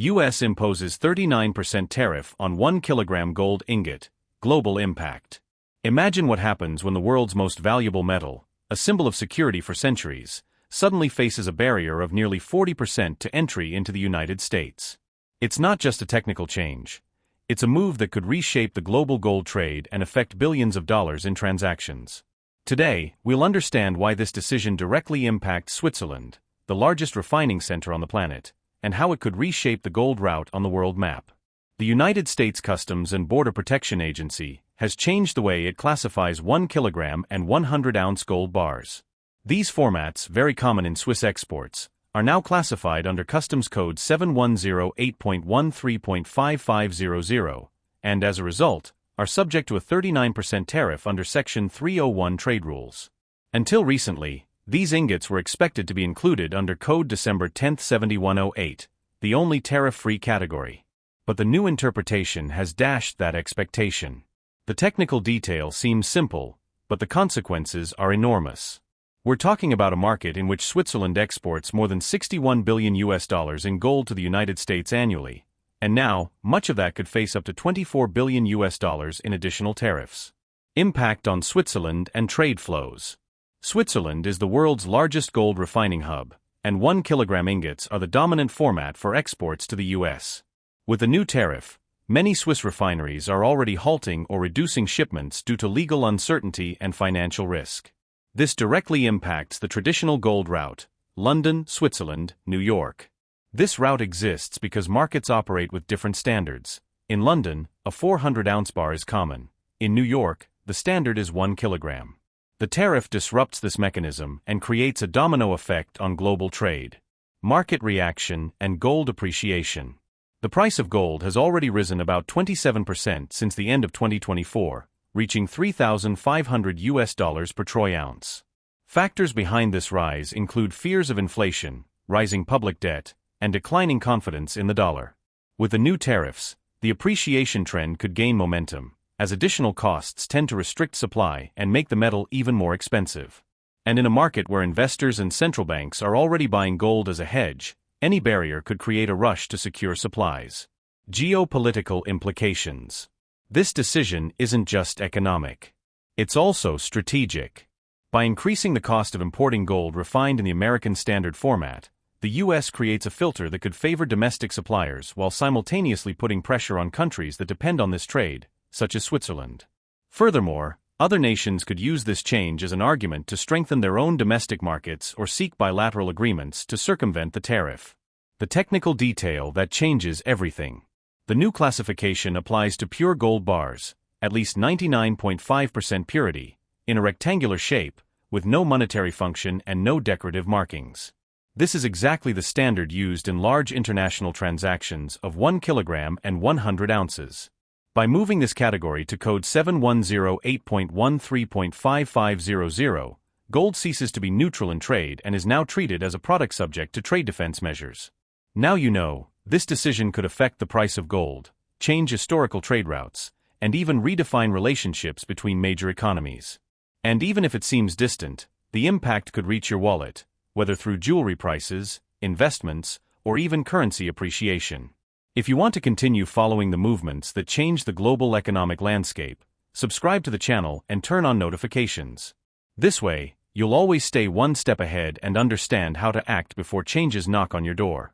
U.S. imposes 39% tariff on 1 kilogram gold ingot. Global impact. Imagine what happens when the world's most valuable metal, a symbol of security for centuries, suddenly faces a barrier of nearly 40% to entry into the United States. It's not just a technical change. It's a move that could reshape the global gold trade and affect billions of dollars in transactions. Today, we'll understand why this decision directly impacts Switzerland, the largest refining center on the planet, and how it could reshape the gold route on the world map. The United States Customs and Border Protection Agency has changed the way it classifies 1 kilogram and 100-ounce gold bars. These formats, very common in Swiss exports, are now classified under Customs Code 7108.13.5500, and as a result, are subject to a 39% tariff under Section 301 trade rules. Until recently, these ingots were expected to be included under Code December 10, 7108, the only tariff-free category. But the new interpretation has dashed that expectation. The technical detail seems simple, but the consequences are enormous. We're talking about a market in which Switzerland exports more than $61 billion in gold to the United States annually, and now, much of that could face up to $24 billion in additional tariffs. Impact on Switzerland and trade flows. Switzerland is the world's largest gold refining hub, and 1 kilogram ingots are the dominant format for exports to the U.S. With the new tariff, many Swiss refineries are already halting or reducing shipments due to legal uncertainty and financial risk. This directly impacts the traditional gold route: London, Switzerland, New York. This route exists because markets operate with different standards. In London, a 400-ounce bar is common. In New York, the standard is 1 kilogram. The tariff disrupts this mechanism and creates a domino effect on global trade. Market reaction and gold appreciation. The price of gold has already risen about 27% since the end of 2024, reaching $3,500 per troy ounce. Factors behind this rise include fears of inflation, rising public debt, and declining confidence in the dollar. With the new tariffs, the appreciation trend could gain momentum, as additional costs tend to restrict supply and make the metal even more expensive. And in a market where investors and central banks are already buying gold as a hedge, any barrier could create a rush to secure supplies. Geopolitical implications. This decision isn't just economic. It's also strategic. By increasing the cost of importing gold refined in the American standard format, the U.S. creates a filter that could favor domestic suppliers while simultaneously putting pressure on countries that depend on this trade, such as Switzerland. Furthermore, other nations could use this change as an argument to strengthen their own domestic markets or seek bilateral agreements to circumvent the tariff. The technical detail that changes everything. The new classification applies to pure gold bars, at least 99.5% purity, in a rectangular shape, with no monetary function and no decorative markings. This is exactly the standard used in large international transactions of 1 kilogram and 100 ounces. By moving this category to code 7108.13.5500, gold ceases to be neutral in trade and is now treated as a product subject to trade defense measures. Now you know, this decision could affect the price of gold, change historical trade routes, and even redefine relationships between major economies. And even if it seems distant, the impact could reach your wallet, whether through jewelry prices, investments, or even currency appreciation. If you want to continue following the movements that change the global economic landscape, subscribe to the channel and turn on notifications. This way, you'll always stay one step ahead and understand how to act before changes knock on your door.